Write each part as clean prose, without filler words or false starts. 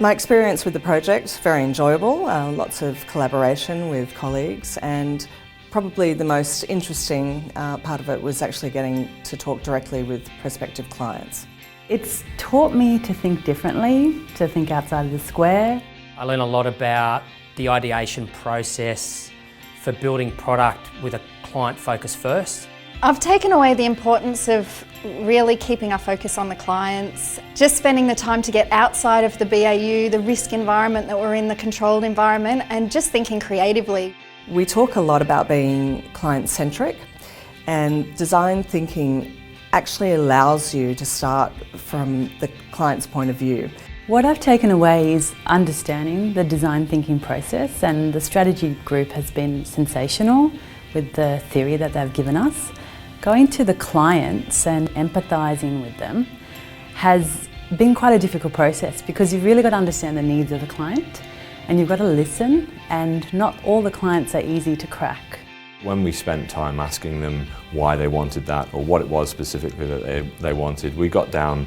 My experience with the project, very enjoyable, lots of collaboration with colleagues, and probably the most interesting part of it was actually getting to talk directly with prospective clients. It's taught me to think differently, to think outside of the square. I learned a lot about the ideation process for building product with a client focus first. I've taken away the importance of really keeping our focus on the clients, just spending the time to get outside of the BAU, the risk environment that we're in, the controlled environment, and just thinking creatively. We talk a lot about being client-centric, and design thinking actually allows you to start from the client's point of view. What I've taken away is understanding the design thinking process, and the strategy group has been sensational with the theory that they've given us. Going to the clients and empathising with them has been quite a difficult process, because you've really got to understand the needs of the client and you've got to listen, and not all the clients are easy to crack. When we spent time asking them why they wanted that, or what it was specifically that they wanted, we got down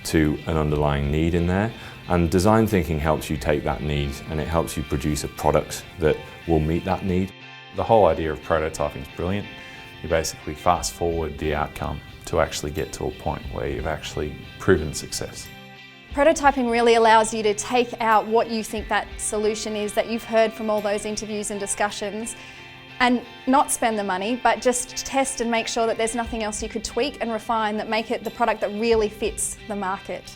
to an underlying need in there, and design thinking helps you take that need and it helps you produce a product that will meet that need. The whole idea of prototyping is brilliant. You basically fast forward the outcome to actually get to a point where you've actually proven success. Prototyping really allows you to take out what you think that solution is that you've heard from all those interviews and discussions, and not spend the money, but just test and make sure that there's nothing else you could tweak and refine that make it the product that really fits the market.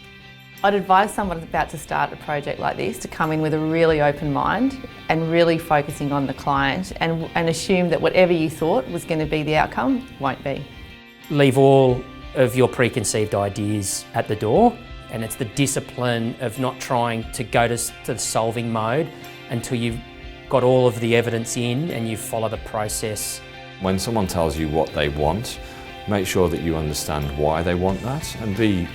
I'd advise someone about to start a project like this to come in with a really open mind and really focusing on the client, and assume that whatever you thought was going to be the outcome won't be. Leave all of your preconceived ideas at the door, and it's the discipline of not trying to go to the solving mode until you've got all of the evidence in and you follow the process. When someone tells you what they want, make sure that you understand why they want that, and be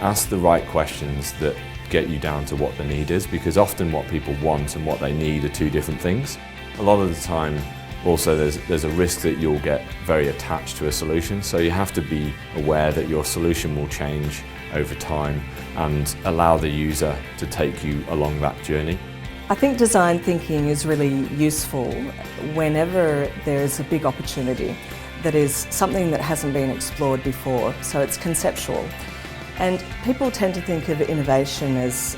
ask the right questions that get you down to what the need is, because often what people want and what they need are two different things. A lot of the time also there's a risk that you'll get very attached to a solution, so you have to be aware that your solution will change over time and allow the user to take you along that journey. I think design thinking is really useful whenever there's a big opportunity that is something that hasn't been explored before, so it's conceptual. And people tend to think of innovation as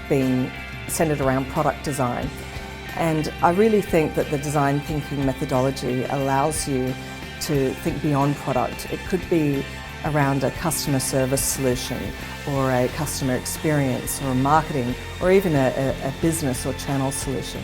being centred around product design. And I really think that the design thinking methodology allows you to think beyond product. It could be around a customer service solution, or a customer experience, or marketing, or even a business or channel solution.